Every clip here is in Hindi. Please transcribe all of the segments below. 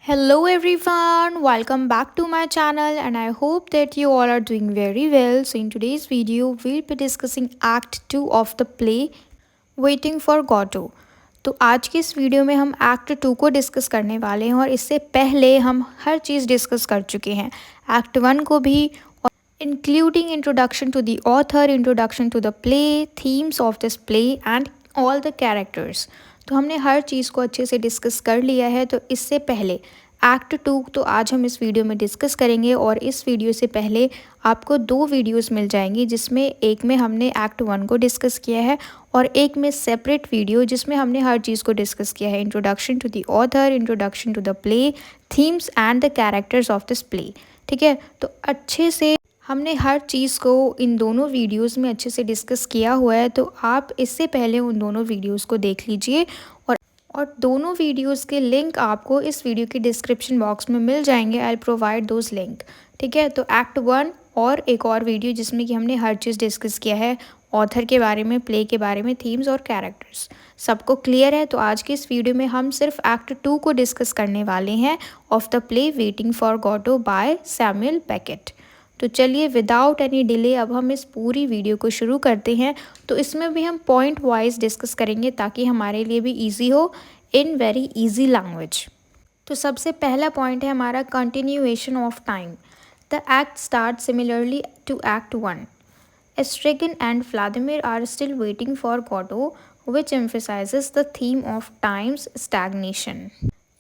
Hello everyone, welcome back to my channel and I hope that you all are doing very well. So in today's video, we'll be discussing Act 2 of the play Waiting for Godot. तो आज की इस वीडियो में हम एक्ट 2 को डिस्कस करने वाले हैं और इससे पहले हम हर चीज़ डिस्कस कर चुके हैं एक्ट 1 को भी और including introduction to the author, introduction to the play, themes of this play and all the characters. तो हमने हर चीज़ को अच्छे से डिस्कस कर लिया है। तो इससे पहले एक्ट 2 तो आज हम इस वीडियो में डिस्कस करेंगे और इस वीडियो से पहले आपको 2 वीडियोस मिल जाएंगी, जिसमें एक में हमने एक्ट 1 को डिस्कस किया है और एक में सेपरेट वीडियो जिसमें हमने हर चीज़ को डिस्कस किया है, introduction to the author, introduction to the play, themes and the characters of this play. ठीक है, तो अच्छे से हमने हर चीज़ को इन दोनों वीडियोस में अच्छे से डिस्कस किया हुआ है। तो आप इससे पहले उन दोनों वीडियोस को देख लीजिए और दोनों वीडियोस के लिंक आपको इस वीडियो के डिस्क्रिप्शन बॉक्स में मिल जाएंगे। I provide those link. ठीक है, तो एक्ट 1 और एक और वीडियो जिसमें कि हमने हर चीज़ डिस्कस किया है, ऑथर के बारे में, प्ले के बारे में, थीम्स और कैरेक्टर्स, सबको क्लियर है। तो आज की इस वीडियो में हम सिर्फ एक्ट 2 को डिस्कस करने वाले हैं of the play waiting for Godot by Samuel Beckett. तो चलिए विदाउट एनी डिले अब हम इस पूरी वीडियो को शुरू करते हैं। तो इसमें भी हम पॉइंट वाइज डिस्कस करेंगे ताकि हमारे लिए भी इजी हो इन वेरी इजी लैंग्वेज। तो सबसे पहला पॉइंट है हमारा continuation of time. The act start similarly to act 1। Estragon and Vladimir are still waiting for Godot which emphasises the theme of time's stagnation.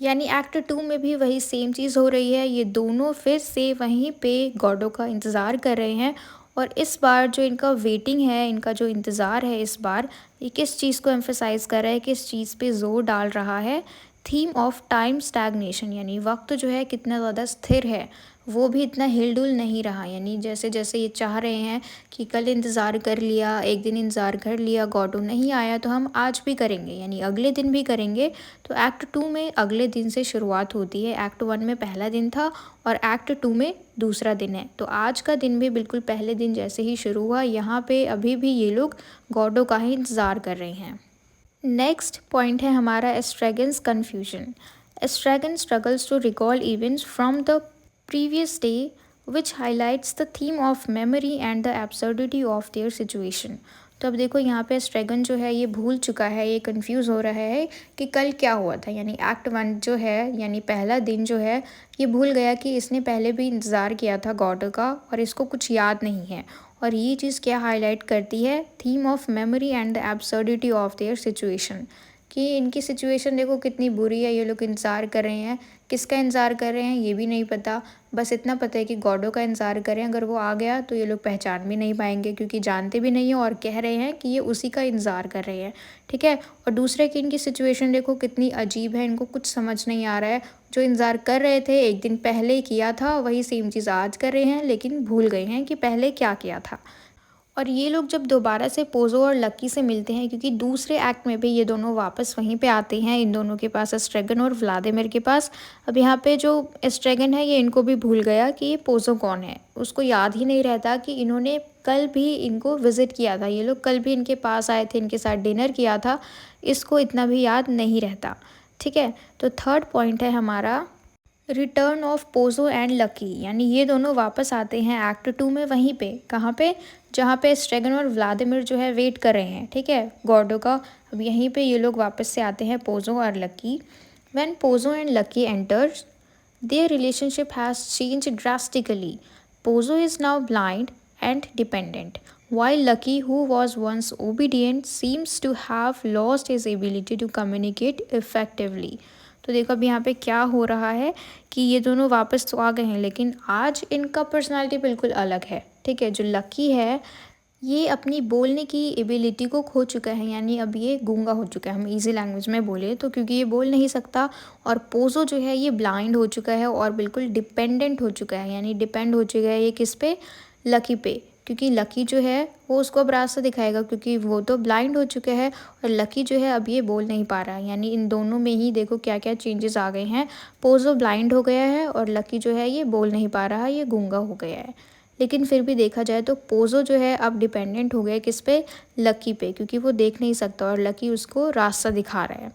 यानी एक्ट 2 में भी वही सेम चीज़ हो रही है। ये दोनों फिर से वहीं पे गॉडो का इंतज़ार कर रहे हैं और इस बार जो इनका वेटिंग है, इनका जो इंतज़ार है, इस बार ये किस चीज़ को एम्फेसाइज कर रहा है, किस चीज़ पे ज़ोर डाल रहा है? थीम ऑफ टाइम स्टैग्नेशन, यानी वक्त जो है कितना ज़्यादा स्थिर है, वो भी इतना हिलडुल नहीं रहा। यानी जैसे जैसे ये चाह रहे हैं कि कल इंतज़ार कर लिया, एक दिन इंतज़ार कर लिया, गॉडो नहीं आया तो हम आज भी करेंगे, यानी अगले दिन भी करेंगे। तो एक्ट 2 में अगले दिन से शुरुआत होती है। एक्ट 1 में पहला दिन था और एक्ट 2 में दूसरा दिन है। तो आज का दिन भी बिल्कुल पहले दिन जैसे ही शुरू हुआ, यहाँ पे अभी भी ये लोग गॉडो का ही इंतज़ार कर रहे हैं। नेक्स्ट पॉइंट है हमारा Estragon's confusion. Estragon struggles to recall events from the previous day which highlights the theme of memory and the absurdity of their situation. तो अब देखो यहाँ पे स्ट्रेगन जो है ये भूल चुका है, ये कंफ्यूज हो रहा है कि कल क्या हुआ था। यानी एक्ट 1 जो है, यानी पहला दिन जो है, ये भूल गया कि इसने पहले भी इंतज़ार किया था गॉडो का और इसको कुछ याद नहीं है। और ये चीज़ क्या हाईलाइट करती है? Theme of memory and the absurdity of their situation, कि इनकी सिचुएशन देखो कितनी बुरी है। ये लोग इंतज़ार कर रहे हैं, किसका इंतज़ार कर रहे हैं ये भी नहीं पता, बस इतना पता है कि गॉडो का इंतज़ार करें। अगर वो आ गया तो ये लोग पहचान भी नहीं पाएंगे क्योंकि जानते भी नहीं हैं और कह रहे हैं कि ये उसी का इंतज़ार कर रहे हैं। ठीक है, और दूसरे की इनकी सिचुएशन देखो कितनी अजीब है, इनको कुछ समझ नहीं आ रहा है। जो इंतज़ार कर रहे थे एक दिन पहले किया था, वही सेम चीज़ आज कर रहे हैं, लेकिन भूल गए हैं कि पहले क्या किया था। और ये लोग जब दोबारा से पोज़ो और लकी से मिलते हैं, क्योंकि दूसरे एक्ट में भी ये दोनों वापस वहीं पे आते हैं, इन दोनों के पास, एस्ट्रेगन और व्लादिमिर के पास। अब यहाँ पे जो एस्ट्रेगन है ये इनको भी भूल गया कि ये पोज़ो कौन है, उसको याद ही नहीं रहता कि इन्होंने कल भी इनको विज़िट किया था, ये लोग कल भी इनके पास आए थे, इनके साथ डिनर किया था, इसको इतना भी याद नहीं रहता। ठीक है, तो थर्ड पॉइंट है हमारा रिटर्न ऑफ पोज़ो एंड लकी। यानी ये दोनों वापस आते हैं एक्ट 2 में, वहीं पे, कहाँ पे? जहाँ पे स्ट्रेगन और व्लादिमिर जो है वेट कर रहे हैं, ठीक है, गॉडो का। अब यहीं पे ये लोग वापस से आते हैं, पोज़ो और Lucky. When Pozzo and Lucky enters, their relationship has change drastically. Pozzo is now blind and dependent, while Lucky, who was once obedient, seems to have lost his ability to communicate effectively। तो देखो अब यहाँ पे क्या हो रहा है कि ये दोनों वापस तो आ गए हैं, लेकिन आज इनका पर्सनालिटी बिल्कुल अलग है। ठीक है, जो लकी है ये अपनी बोलने की एबिलिटी को खो चुका है, यानी अब ये गूंगा हो चुका है, हम इजी लैंग्वेज में बोले तो, क्योंकि ये बोल नहीं सकता। और पोज़ो जो है ये ब्लाइंड हो चुका है और बिल्कुल डिपेंडेंट हो चुका है, यानी डिपेंड हो चुका है ये किस पे? लकी पे, क्योंकि लकी जो है वो उसको अब रास्ता दिखाएगा, क्योंकि वो तो ब्लाइंड हो चुके हैं और लकी जो है अब ये बोल नहीं पा रहा है। यानी इन दोनों में ही देखो क्या क्या चेंजेस आ गए हैं। पोज़ो ब्लाइंड हो गया है और लकी जो है ये बोल नहीं पा रहा, ये गूंगा हो गया है। लेकिन फिर भी देखा जाए तो पोज़ो जो है अब डिपेंडेंट हो गया किस पे? लकी पे, क्योंकि वो देख नहीं सकता और लकी उसको रास्ता दिखा रहा है।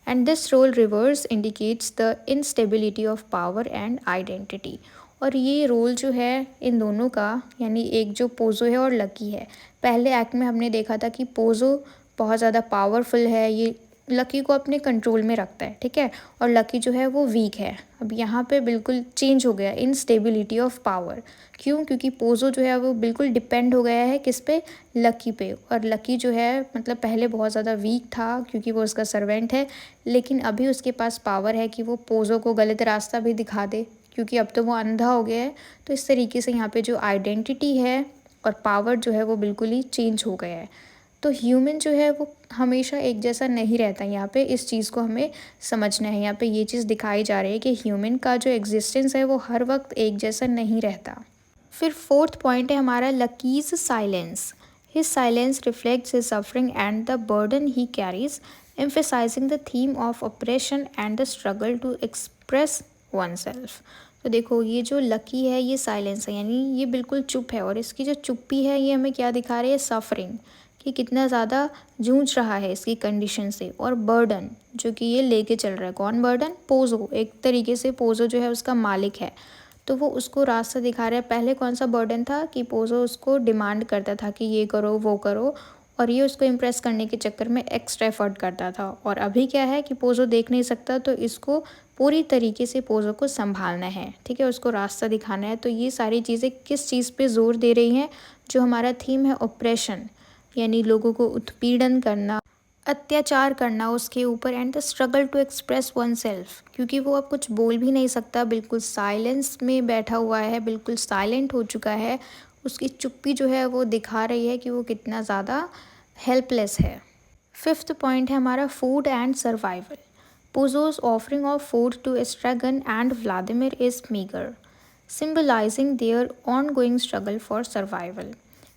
And this role reverse indicates the instability of power and identity. और ये रोल जो है इन दोनों का, यानी एक जो पोजो है और लकी है, पहले एक्ट में हमने देखा था कि पोजो बहुत ज़्यादा पावरफुल है, ये लकी को अपने कंट्रोल में रखता है, ठीक है, और लकी जो है वो वीक है। अब यहाँ पे बिल्कुल चेंज हो गया, इनस्टेबिलिटी ऑफ पावर। क्यों? क्योंकि पोजो जो है वो बिल्कुल डिपेंड हो गया है किस पे, लकी पे। और लकी जो है मतलब पहले बहुत ज़्यादा वीक था क्योंकि वो उसका सर्वेंट है, लेकिन अभी उसके पास पावर है कि वो पोजो को गलत रास्ता भी दिखा दे, क्योंकि अब तो वो अंधा हो गया है। तो इस तरीके से यहाँ पे जो आइडेंटिटी है और पावर जो है वो बिल्कुल ही चेंज हो गया है। तो ह्यूमन जो है वो हमेशा एक जैसा नहीं रहता। यहाँ पे इस चीज़ को हमें समझना है। यहाँ पे ये चीज़ दिखाई जा रही है कि ह्यूमन का जो एग्जिस्टेंस है वो हर वक्त एक जैसा नहीं रहता। फिर फोर्थ पॉइंट है हमारा Lucky's silence. His silence reflects his suffering and the burden he carries, emphasizing the theme of oppression and the struggle to express oneself। तो देखो ये जो लकी है ये साइलेंस है, यानी ये बिल्कुल चुप है, और इसकी जो चुप्पी है ये हमें क्या दिखा रही है, सफरिंग, कि कितना ज़्यादा जूझ रहा है इसकी कंडीशन से। और बर्डन जो कि ये लेके चल रहा है, कौन बर्डन, पोजो। एक तरीके से पोजो जो है उसका मालिक है, तो वो उसको रास्ता दिखा रहा है। पहले कौन सा बर्डन था कि पोजो उसको डिमांड करता था कि ये करो वो करो, और ये उसको इम्प्रेस करने के चक्कर में एक्स्ट्रा एफर्ट करता था। और अभी क्या है कि पोजो देख नहीं सकता, तो इसको पूरी तरीके से पोजो को संभालना है, ठीक है, उसको रास्ता दिखाना है। तो ये सारी चीज़ें किस चीज़ पे जोर दे रही हैं, जो हमारा थीम है ऑपरेशन, यानी लोगों को उत्पीड़न करना, अत्याचार करना उसके ऊपर, and the struggle to express oneself, क्योंकि वो अब कुछ बोल भी नहीं सकता, बिल्कुल साइलेंस में बैठा हुआ है, बिल्कुल साइलेंट हो चुका है। उसकी चुप्पी जो है वो दिखा रही है कि वो कितना ज़्यादा हेल्पलेस है। फिफ्थ पॉइंट है हमारा food and survival. Pozzo's offering of food to Estragon and Vladimir is meager, symbolizing their ongoing struggle for survival.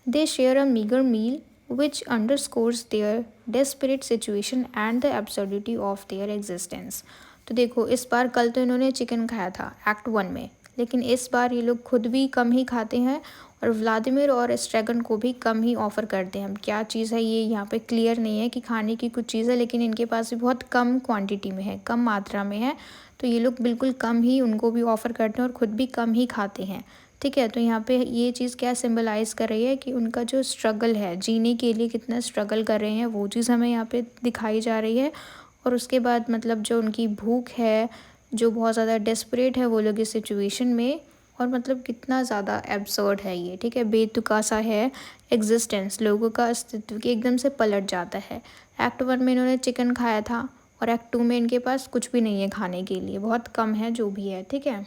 They share a meager meal, which underscores their desperate situation and the absurdity of their existence। तो देखो इस बार, कल तो इन्होंने चिकन खाया था एक्ट 1 में, लेकिन इस बार ये लोग खुद भी कम ही खाते हैं और व्लादिमिर और एस्ट्रेगन को भी कम ही ऑफ़र करते हैं। क्या चीज़ है ये यहाँ पे क्लियर नहीं है कि खाने की कुछ चीज़ है, लेकिन इनके पास भी बहुत कम क्वांटिटी में है, कम मात्रा में है, तो ये लोग बिल्कुल कम ही उनको भी ऑफ़र करते हैं और ख़ुद भी कम ही खाते हैं, ठीक है। तो यहाँ पे ये चीज़ क्या सिंबलाइज़ कर रही है कि उनका जो स्ट्रगल है, जीने के लिए कितना स्ट्रगल कर रहे हैं, वो चीज़ हमें यहाँ पे दिखाई जा रही है। और उसके बाद मतलब जो उनकी भूख है, जो बहुत ज़्यादा डेस्परेट है वो लोग इस सिचुएशन में, और मतलब कितना ज़्यादा एब्सर्ड है ये, ठीक है, बेतुका सा है एग्जिस्टेंस, लोगों का अस्तित्व की एकदम से पलट जाता है। एक्ट 1 में इन्होंने चिकन खाया था और एक्ट 2 में इनके पास कुछ भी नहीं है खाने के लिए, बहुत कम है जो भी है, ठीक है।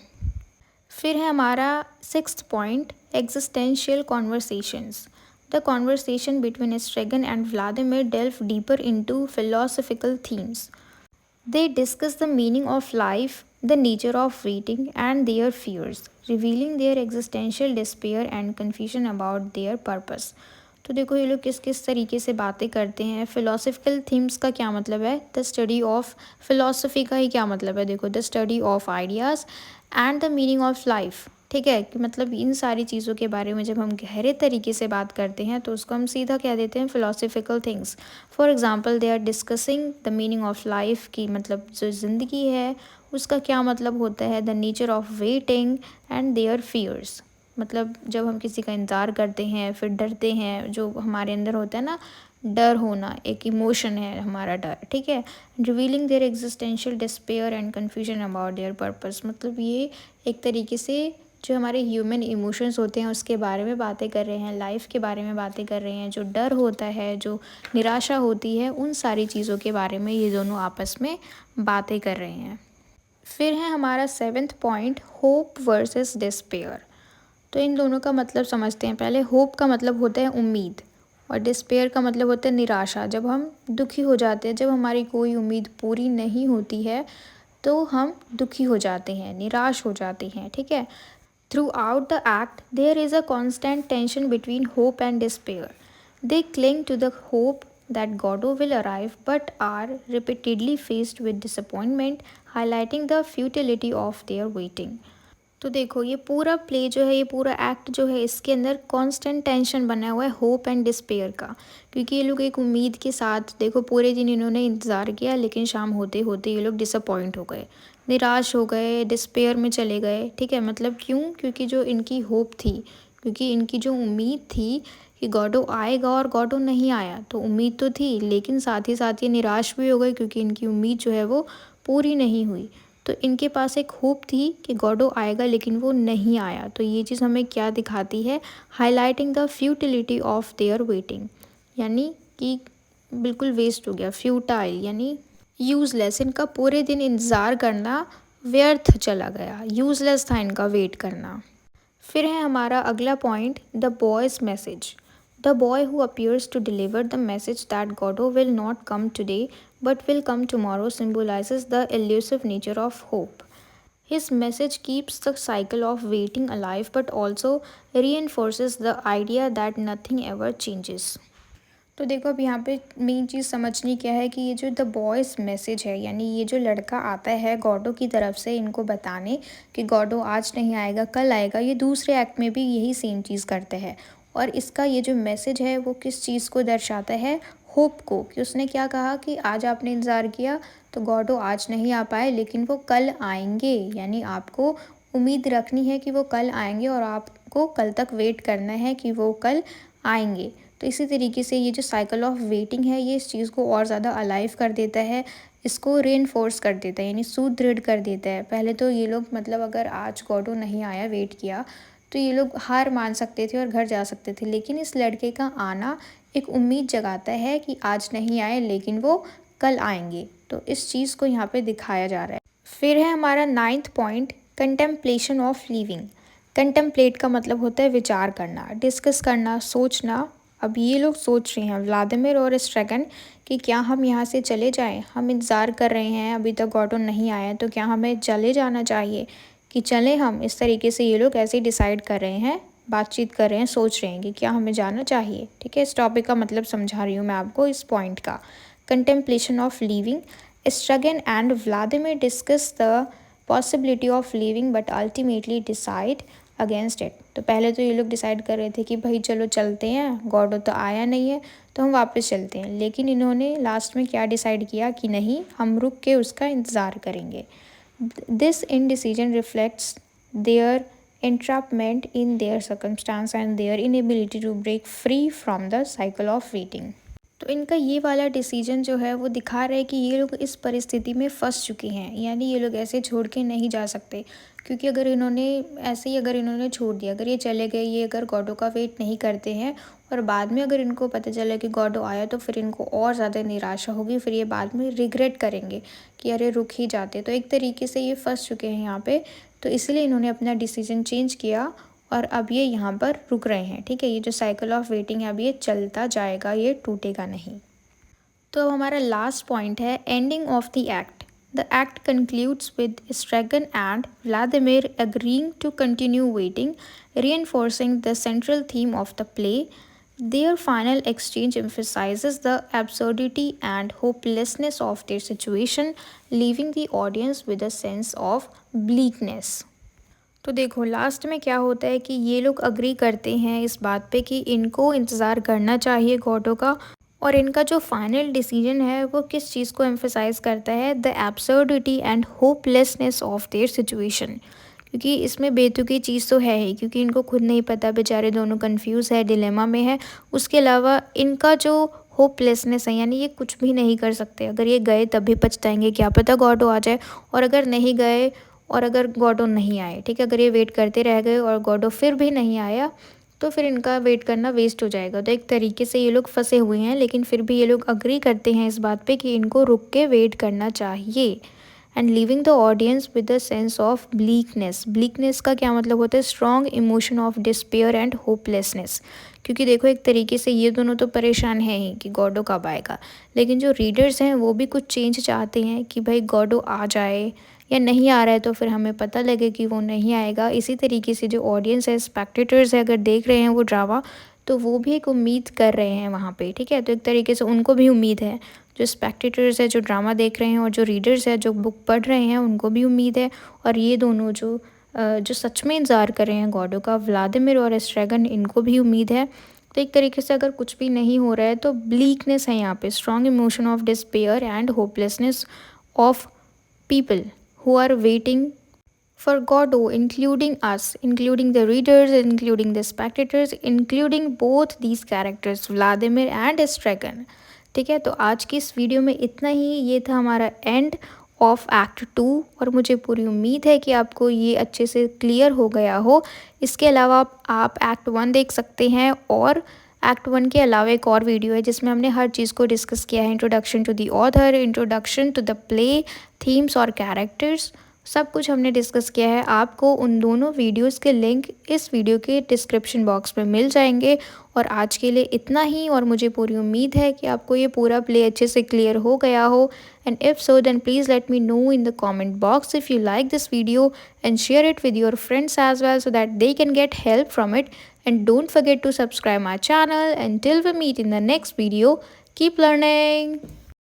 फिर है हमारा sixth point, existential conversations. The conversation between Estragon and Vladimir delve deeper into philosophical themes. They discuss the meaning of life, the nature of waiting, and their fears, revealing their existential despair and confusion about their purpose। तो देखो ये लोग किस किस तरीके से बातें करते हैं। फिलोसफिकल थीम्स का क्या मतलब है, द स्टडी ऑफ फिलोसफी का ही क्या मतलब है, देखो the study of ideas and the meaning of life, ठीक है, कि मतलब इन सारी चीज़ों के बारे में जब हम गहरे तरीके से बात करते हैं तो उसको हम सीधा कह देते हैं philosophical things. For example they are discussing the meaning of life, की मतलब जो ज़िंदगी है उसका क्या मतलब होता है, the nature of waiting and their fears, मतलब जब हम किसी का इंतज़ार करते हैं फिर डरते हैं, जो हमारे अंदर होता है ना, डर होना एक इमोशन है हमारा, डर, ठीक है। Revealing their existential despair and confusion about their purpose, मतलब ये एक तरीके से जो हमारे ह्यूमन इमोशंस होते हैं उसके बारे में बातें कर रहे हैं, लाइफ के बारे में बातें कर रहे हैं, जो डर होता है, जो निराशा होती है, उन सारी चीज़ों के बारे में ये दोनों आपस में बातें कर रहे हैं। फिर है हमारा seventh point, hope versus despair. तो इन दोनों का मतलब समझते हैं पहले। होप का मतलब होता है उम्मीद, और डिस्पेयर का मतलब होता है निराशा। जब हम दुखी हो जाते हैं, जब हमारी कोई उम्मीद पूरी नहीं होती है तो हम दुखी हो जाते हैं, निराश हो जाते हैं, ठीक है। Throughout the act, there is a constant tension between hope and despair. They cling to the hope that Godot will arrive but are repeatedly faced with disappointment, highlighting the futility of their waiting। तो देखो ये पूरा प्ले जो है, ये पूरा एक्ट जो है, इसके अंदर कांस्टेंट टेंशन बना हुआ है होप एंड डिस्पेयर का। क्योंकि ये लोग एक उम्मीद के साथ, देखो पूरे दिन इन्होंने इंतज़ार किया, लेकिन शाम होते होते ये लोग डिसअपॉइंट हो गए, निराश हो गए, डिस्पेयर में चले गए। ठीक है, मतलब क्यों? क्योंकि जो इनकी होप थी, क्योंकि इनकी जो उम्मीद थी कि गॉडो आएगा और गॉडो नहीं आया, तो उम्मीद तो थी, लेकिन साथ ही साथ ये निराश भी हो गए क्योंकि इनकी उम्मीद जो है वो पूरी नहीं हुई। तो इनके पास एक होप थी कि गॉडो आएगा, लेकिन वो नहीं आया। तो ये चीज़ हमें क्या दिखाती है? Highlighting the futility of their waiting, यानी कि बिल्कुल वेस्ट हो गया, फ्यूटाइल यानी यूज़लेस। इनका पूरे दिन इंतज़ार करना व्यर्थ चला गया, यूज़लेस था इनका वेट करना। फिर है हमारा अगला point, the boy's message. The boy who appears to deliver the message that Godot will not come today but will come tomorrow symbolizes the elusive nature of hope. His message keeps the cycle of waiting alive but also reinforces the idea that nothing ever changes. तो देखो अब यहाँ पे मेन चीज़ समझनी क्या है कि ये जो द बॉयज़ मैसेज है, यानी ये जो लड़का आता है गॉडो की तरफ से इनको बताने कि गॉडो आज नहीं आएगा कल आएगा, ये दूसरे एक्ट में भी यही सेम चीज़ करते हैं। और इसका ये जो मैसेज है वो किस चीज़ को दर्शाता है? होप को। कि उसने क्या कहा कि आज आपने इंतज़ार किया तो गॉडो आज नहीं आ पाए, लेकिन वो कल आएंगे, यानी आपको उम्मीद रखनी है कि वो कल आएंगे और आपको कल तक वेट करना है कि वो कल आएंगे। तो इसी तरीके से ये जो साइकिल ऑफ वेटिंग है, ये इस चीज़ को और ज़्यादा अलाइव कर देता है, इसको रेनफोर्स कर देता है, यानी सुदृढ़ कर देता है। पहले तो ये लोग मतलब अगर आज गॉडो नहीं आया, वेट किया, तो ये लोग हार मान सकते थे और घर जा सकते थे, लेकिन इस लड़के का आना एक उम्मीद जगाता है कि आज नहीं आए लेकिन वो कल आएंगे। तो इस चीज़ को यहाँ पे दिखाया जा रहा है। फिर है हमारा 9th point, contemplation of living. Contemplate का मतलब होता है विचार करना, डिस्कस करना, सोचना। अब ये लोग सोच रहे हैं, व्लादिमीर और स्ट्रैगन, कि क्या हम यहाँ से चले जाएं? हम इंतज़ार कर रहे हैं, अभी तक गॉडो नहीं आया, तो क्या हमें चले जाना चाहिए कि चलें हम? इस तरीके से ये लोग ऐसे डिसाइड कर रहे हैं, बातचीत कर रहे हैं, सोच रहे हैं कि क्या हमें जाना चाहिए। ठीक है, इस टॉपिक का मतलब समझा रही हूँ मैं आपको इस पॉइंट का। Contemplation of living, Estragon and Vladimir discuss the possibility of living but ultimately decide against it. तो पहले तो ये लोग डिसाइड कर रहे थे कि भाई चलो चलते हैं, गॉडो तो आया नहीं है तो हम वापस चलते हैं, लेकिन इन्होंने लास्ट में क्या डिसाइड किया कि नहीं, हम रुक के उसका इंतज़ार करेंगे। This indecision reflects their entrapment in their circumstance and their inability to break free from the cycle of waiting. तो इनका ये वाला डिसीजन जो है वो दिखा रहा है कि ये लोग इस परिस्थिति में फंस चुके हैं, यानी ये लोग ऐसे छोड़ के नहीं जा सकते। क्योंकि अगर इन्होंने ऐसे ही अगर इन्होंने छोड़ दिया, अगर ये चले गए, ये अगर गॉडो का वेट नहीं करते हैं और बाद में अगर इनको पता चला कि गॉडो आया, तो फिर इनको और ज़्यादा निराशा होगी, फिर ये बाद में रिग्रेट करेंगे कि अरे रुक ही जाते। तो एक तरीके से ये फंस चुके हैं यहाँ पे, तो इसलिए इन्होंने अपना डिसीजन चेंज किया और अब ये यहाँ पर रुक रहे हैं। ठीक है, ये जो साइकिल ऑफ वेटिंग है अब ये चलता जाएगा, ये टूटेगा नहीं। तो हमारा लास्ट पॉइंट है ending of the act. The act concludes with Estragon and Vladimir agreeing to continue waiting, reinforcing the central theme of the play. Their final exchange emphasizes the absurdity and hopelessness of their situation, leaving the audience with a sense of bleakness. तो देखो लास्ट में क्या होता है कि ये लोग अग्री करते हैं इस बात पे कि इनको इंतज़ार करना चाहिए गॉडो का, और इनका जो फाइनल डिसीजन है वो किस चीज़ को एम्फेसाइज करता है? The absurdity and hopelessness of their situation. क्योंकि इसमें बेतुकी चीज़ तो है ही, क्योंकि इनको खुद नहीं पता, बेचारे दोनों कंफ्यूज है, डिलेमा में है। उसके अलावा इनका जो होपलेसनेस है, यानी ये कुछ भी नहीं कर सकते। अगर ये गए तब भी पछताएंगे, क्या पता गॉडो आ जाए, और अगर नहीं गए और अगर गॉडो नहीं आए, ठीक है, अगर ये वेट करते रह गए और गॉडो फिर भी नहीं आया, तो फिर इनका वेट करना वेस्ट हो जाएगा। तो एक तरीके से ये लोग फंसे हुए हैं, लेकिन फिर भी ये लोग अग्री करते हैं इस बात पे कि इनको रुक के वेट करना चाहिए। And living the audience with the sense of bleakness. Bleakness का क्या मतलब होता है? Strong emotion of despair and hopelessness. क्योंकि देखो एक तरीके से ये दोनों तो परेशान हैं ही कि गॉडो कब आएगा, लेकिन जो रीडर्स हैं वो भी कुछ चेंज चाहते हैं कि भाई गॉडो आ जाए, या नहीं आ रहा है तो फिर हमें पता लगे कि वो नहीं आएगा। इसी तरीके से जो ऑडियंस है, स्पेक्टेटर्स है, अगर देख रहे हैं वो ड्रामा, तो वो भी एक उम्मीद कर रहे हैं वहाँ पे। ठीक है, तो एक तरीके से उनको भी उम्मीद है, जो स्पेक्टेटर्स है जो ड्रामा देख रहे हैं, और जो रीडर्स है जो बुक पढ़ रहे हैं, उनको भी उम्मीद है। और ये दोनों जो जो सच में इंतज़ार कर रहे हैं गॉडो का, व्लादिमिर और एस्ट्रेगन, इनको भी उम्मीद है। तो एक तरीके से अगर कुछ भी नहीं हो रहा है तो ब्लीकनेस है यहाँ पे, strong emotion of despair and hopelessness of people who are waiting for Godot, including us, including the readers, including the spectators, including both these characters, Vladimir and Estragon. ठीक है, तो आज की इस वीडियो में इतना ही। ये था हमारा एंड ऑफ एक्ट 2 और मुझे पूरी उम्मीद है कि आपको ये अच्छे से क्लियर हो गया हो। इसके अलावा आप एक्ट 1 देख सकते हैं, और एक्ट 1 के अलावा एक और वीडियो है जिसमें हमने हर चीज़ को डिस्कस किया है। Introduction to the author, introduction to the play, themes और कैरेक्टर्स, सब कुछ हमने डिस्कस किया है। आपको उन दोनों वीडियोस के लिंक इस वीडियो के डिस्क्रिप्शन बॉक्स में मिल जाएंगे। और आज के लिए इतना ही, और मुझे पूरी उम्मीद है कि आपको ये पूरा प्ले अच्छे से क्लियर हो गया हो। And if so then please let me know in the comment box if you like this video, and share it with your friends as well so that they can get help from it. And don't forget to subscribe my channel. Until we meet in the next video, keep learning.